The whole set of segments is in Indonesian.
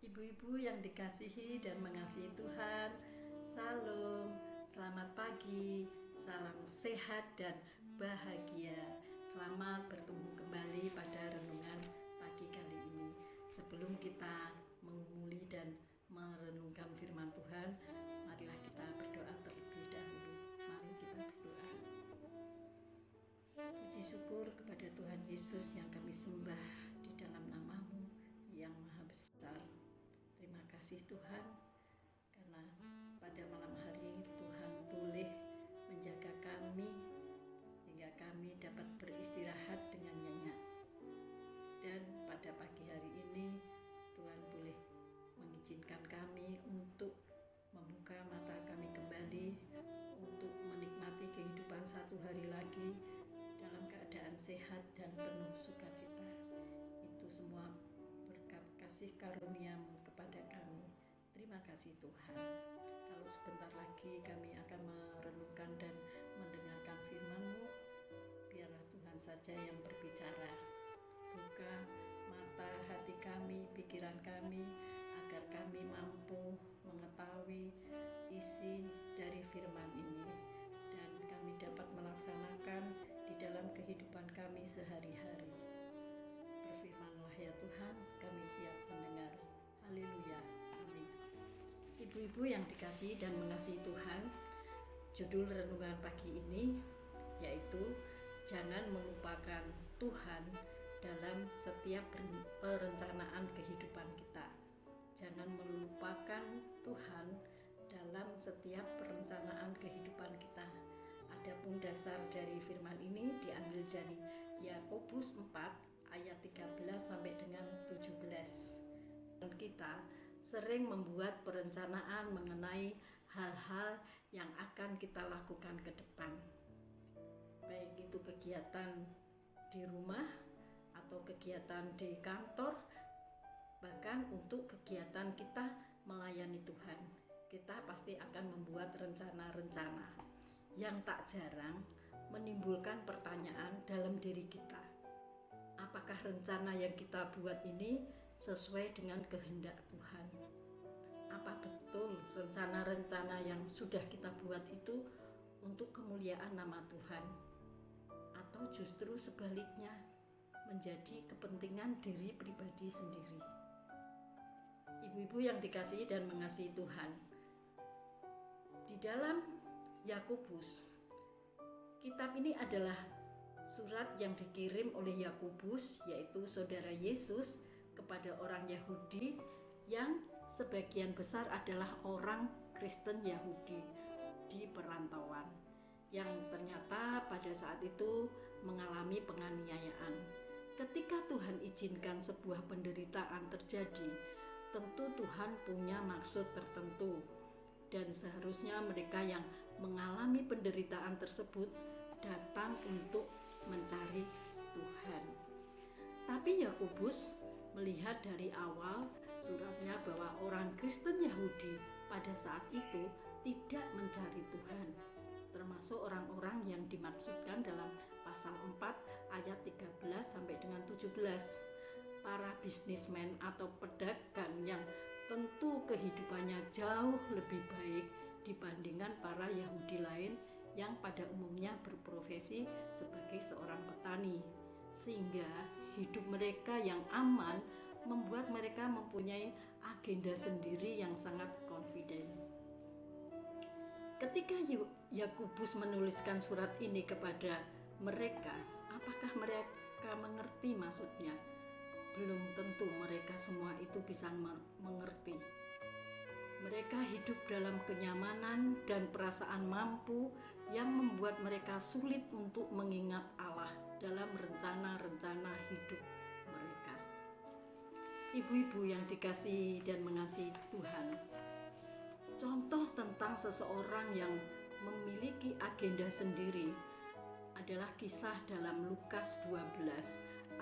Ibu-ibu yang dikasihi dan mengasihi Tuhan, Salam, selamat pagi, salam sehat dan bahagia. Selamat bertemu kembali pada renungan pagi kali ini. Sebelum kita mengumuli dan merenungkan firman Tuhan, marilah kita berdoa terlebih dahulu. Mari kita berdoa. Puji syukur kepada Tuhan Yesus yang kami sembah di dalam nama-Mu yang maha besar. Terima kasih Tuhan, karena pada malam hari Tuhan boleh menjaga kami sehingga kami dapat beristirahat dengan nyenyak. Dan pada pagi hari ini Tuhan boleh mengizinkan kami untuk membuka mata kami kembali untuk menikmati kehidupan satu hari lagi dalam keadaan sehat dan penuh sukacita. Itu semua berkat kasih karunia-Mu kepada kami. Terima kasih Tuhan. Kalau sebentar lagi kami akan merenungkan dan mendengarkan firman-Mu, biarlah Tuhan saja yang berbicara. Buka mata hati kami, pikiran kami, agar kami mampu mengetahui isi dari firman ini dan kami dapat melaksanakan di dalam kehidupan kami sehari-hari. Berfirmanlah ya Tuhan, kami siap mendengar. Haleluya, amin. Ibu-ibu yang dikasihi dan mengasihi Tuhan, judul renungan pagi ini yaitu jangan melupakan Tuhan dalam setiap perencanaan kehidupan kita. Jangan melupakan Tuhan dalam setiap perencanaan kehidupan kita. Adapun dasar dari firman ini diambil dari Yakobus 4 ayat 13 sampai dengan 17. Dan kita sering membuat perencanaan mengenai hal-hal yang akan kita lakukan ke depan. Baik itu kegiatan di rumah atau kegiatan di kantor, bahkan untuk kegiatan kita melayani Tuhan. Kita pasti akan membuat rencana-rencana yang tak jarang menimbulkan pertanyaan dalam diri kita. Apakah rencana yang kita buat ini sesuai dengan kehendak Tuhan? Apa betul rencana-rencana yang sudah kita buat itu untuk kemuliaan nama Tuhan? Atau justru sebaliknya, menjadi kepentingan diri pribadi sendiri? Ibu-ibu yang dikasihi dan mengasihi Tuhan, di dalam Yakobus, kitab ini adalah surat yang dikirim oleh Yakobus, yaitu saudara Yesus, kepada orang Yahudi yang sebagian besar adalah orang Kristen Yahudi di perantauan, yang ternyata pada saat itu mengalami penganiayaan. Ketika Tuhan izinkan sebuah penderitaan terjadi, tentu Tuhan punya maksud tertentu, dan seharusnya mereka yang mengalami penderitaan tersebut datang untuk mencari Tuhan. Tapi Yakobus melihat dari awal suratnya bahwa orang Kristen Yahudi pada saat itu tidak mencari Tuhan, termasuk orang-orang yang dimaksudkan dalam pasal 4 ayat 13 sampai dengan 17. Para bisnismen atau pedagang yang tentu kehidupannya jauh lebih baik dibandingkan para Yahudi lain yang pada umumnya berprofesi sebagai seorang petani, sehingga hidup mereka yang aman membuat mereka mempunyai agenda sendiri yang sangat confident. Ketika Yakobus menuliskan surat ini kepada mereka, apakah mereka mengerti maksudnya? Belum tentu mereka semua itu bisa mengerti. Mereka hidup dalam kenyamanan dan perasaan mampu yang membuat mereka sulit untuk mengingat Allah dalam rencana-rencana hidup mereka. Ibu-ibu yang dikasihi dan mengasihi Tuhan, contoh tentang seseorang yang memiliki agenda sendiri adalah kisah dalam Lukas 12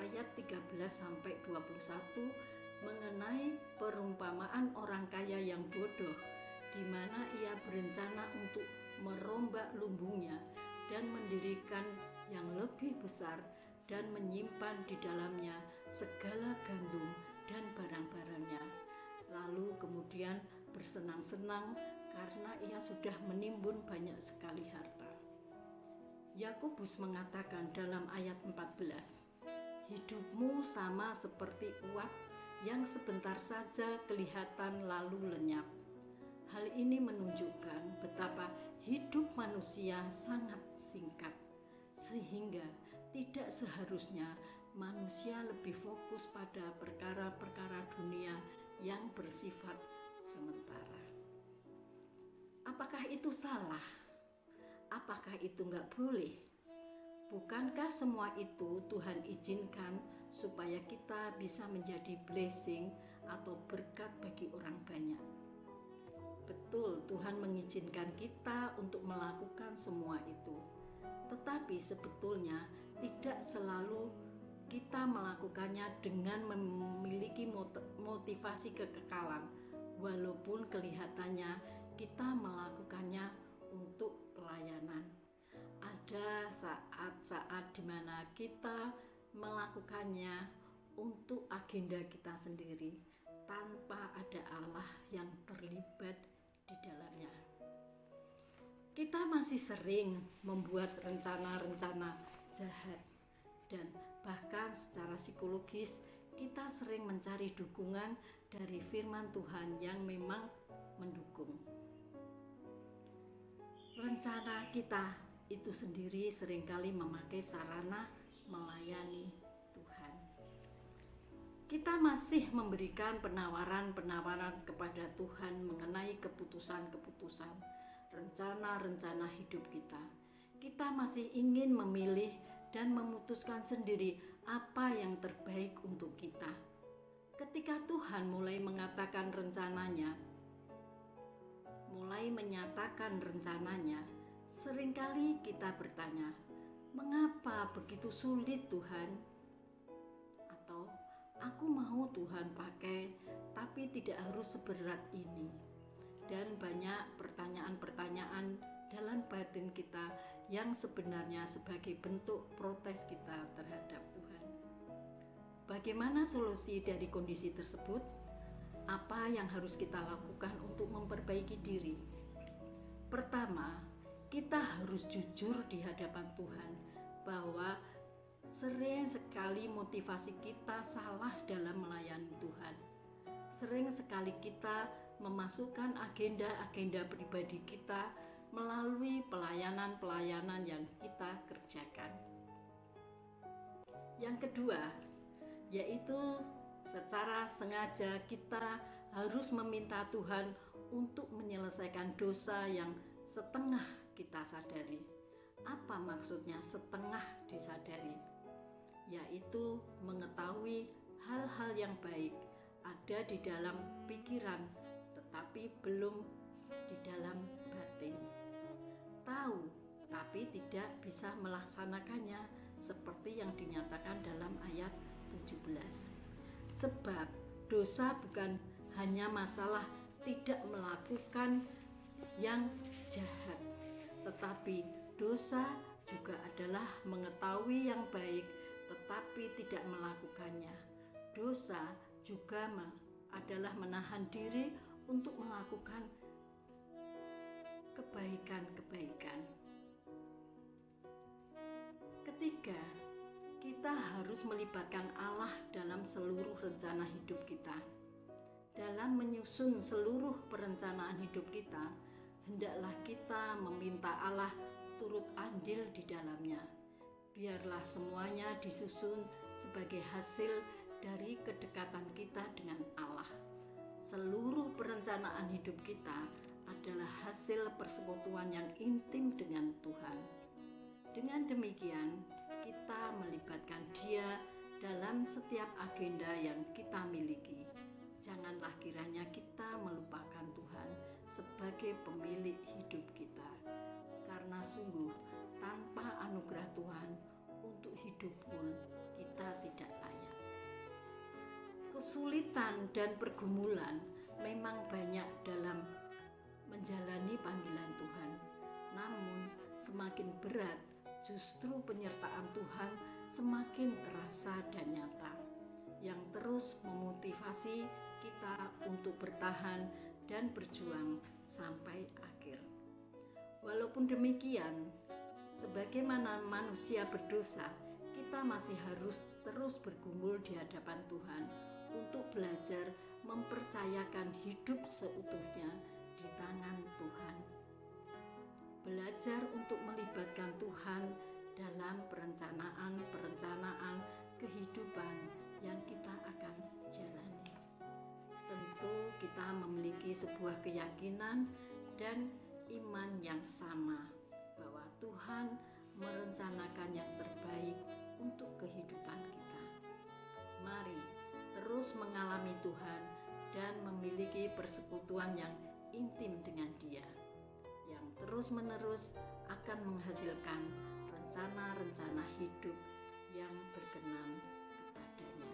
ayat 13 sampai 21 mengenai perumpamaan orang kaya yang bodoh, di mana ia berencana untuk merombak lumbungnya dan mendirikan yang lebih besar dan menyimpan di dalamnya segala gandum dan barang-barangnya. lalu kemudian bersenang-senang karena ia sudah menimbun banyak sekali harta. Yakobus mengatakan dalam ayat 14, hidupmu sama seperti uap yang sebentar saja kelihatan lalu lenyap. Hal ini menunjukkan betapa hidup manusia sangat singkat, sehingga tidak seharusnya manusia lebih fokus pada perkara-perkara dunia yang bersifat sementara. Apakah itu salah? Apakah itu enggak boleh? Bukankah semua itu Tuhan izinkan supaya kita bisa menjadi blessing atau berkat bagi orang banyak? Betul, Tuhan mengizinkan kita untuk melakukan semua itu. Tetapi sebetulnya tidak selalu kita melakukannya dengan memiliki motivasi kekekalan, walaupun kelihatannya kita melakukannya untuk pelayanan. Ada saat-saat di mana kita melakukannya untuk agenda kita sendiri, tanpa ada Allah yang terlibat di dalamnya. Kita masih sering membuat rencana-rencana jahat, dan bahkan secara psikologis kita sering mencari dukungan dari firman Tuhan yang memang mendukung. Rencana kita itu sendiri seringkali memakai sarana melayani Tuhan. Kita masih memberikan penawaran-penawaran kepada Tuhan mengenai keputusan-keputusan, rencana-rencana hidup kita. Kita masih ingin memilih dan memutuskan sendiri apa yang terbaik untuk kita. Ketika Tuhan mulai mengatakan rencananya, mulai menyatakan rencananya, seringkali kita bertanya, mengapa begitu sulit Tuhan? Atau, aku mau Tuhan pakai, tapi tidak harus seberat ini. Dan banyak pertanyaan-pertanyaan dalam batin kita yang sebenarnya sebagai bentuk protes kita terhadap Tuhan. Bagaimana solusi dari kondisi tersebut? Apa yang harus kita lakukan untuk memperbaiki diri? Pertama, kita harus jujur di hadapan Tuhan bahwa sering sekali motivasi kita salah dalam melayani Tuhan. Sering sekali kita memasukkan agenda-agenda pribadi kita melalui pelayanan-pelayanan yang kita kerjakan. Yang kedua, yaitu secara sengaja kita harus meminta Tuhan untuk menyelesaikan dosa yang setengah kita sadari. Apa maksudnya setengah disadari? Yaitu mengetahui hal-hal yang baik ada di dalam pikiran, tetapi belum di dalam batin. Tahu, tapi tidak bisa melaksanakannya seperti yang dinyatakan dalam ayat 17. Sebab dosa bukan hanya masalah tidak melakukan yang jahat, tetapi dosa juga adalah mengetahui yang baik tetapi tidak melakukannya. Dosa juga adalah menahan diri untuk melakukan kebaikan-kebaikan. Ketiga, kita harus melibatkan Allah dalam seluruh rencana hidup kita. Dalam menyusun seluruh perencanaan hidup kita, hendaklah kita meminta Allah turut andil di dalamnya. Biarlah semuanya disusun sebagai hasil dari kedekatan kita dengan Allah. Seluruh perencanaan hidup kita adalah hasil persekutuan yang intim dengan Tuhan. Dengan demikian, kita melibatkan Dia dalam setiap agenda yang kita miliki. Janganlah kiranya kita melupakan Tuhan sebagai pemilik hidup kita, karena sungguh tanpa anugerah Tuhan untuk hidup pun kita tidak layak. Kesulitan dan pergumulan memang banyak dalam menjalani panggilan Tuhan, namun semakin berat justru penyertaan Tuhan semakin terasa dan nyata, yang terus memotivasi kita untuk bertahan dan berjuang sampai akhir. Walaupun demikian, sebagaimana manusia berdosa, kita masih harus terus bergumul di hadapan Tuhan untuk belajar mempercayakan hidup seutuhnya di tangan Tuhan. Belajar untuk melibatkan Tuhan dalam perencanaan kehidupan yang kita akan jalani. Tentu kita memiliki sebuah keyakinan dan iman yang sama bahwa Tuhan merencanakan yang terbaik untuk kehidupan kita. Mari terus mengalami Tuhan dan memiliki persekutuan yang intim dengan Dia, yang terus-menerus akan menghasilkan rencana-rencana hidup yang berkenan kepadanya.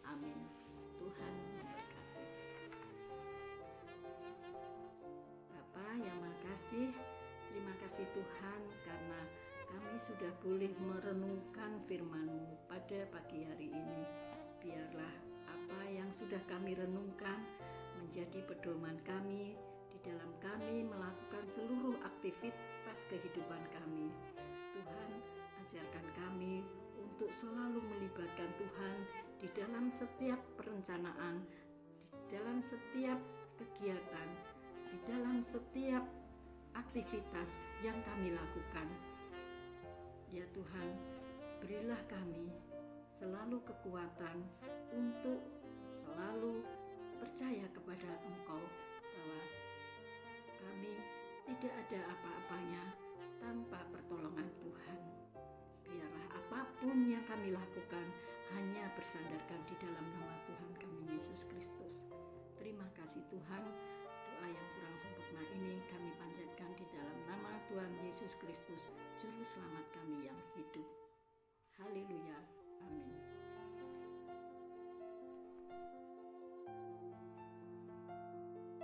Amin. Tuhan memberkati. Bapa yang makasih, terima kasih Tuhan karena kami sudah boleh merenungkan firman-Mu pada pagi hari ini. Biarlah apa yang sudah kami renungkan menjadi pedoman kami di dalam kami melakukan seluruh aktivitas kehidupan kami. Tuhan, ajarkan kami untuk selalu melibatkan Tuhan di dalam setiap perencanaan, di dalam setiap kegiatan, di dalam setiap aktivitas yang kami lakukan. Ya Tuhan, berilah kami selalu kekuatan untuk selalu percaya kepada Engkau bahwa kami tidak ada apa-apanya tanpa pertolongan Tuhan. Biarlah apapun yang kami lakukan hanya bersandarkan di dalam nama Tuhan kami Yesus Kristus. Terima kasih Tuhan. Doa yang kurang sempurna ini kami panjatkan di dalam nama Tuhan Yesus Kristus, Juru Selamat kami yang hidup. Haleluya. Amin.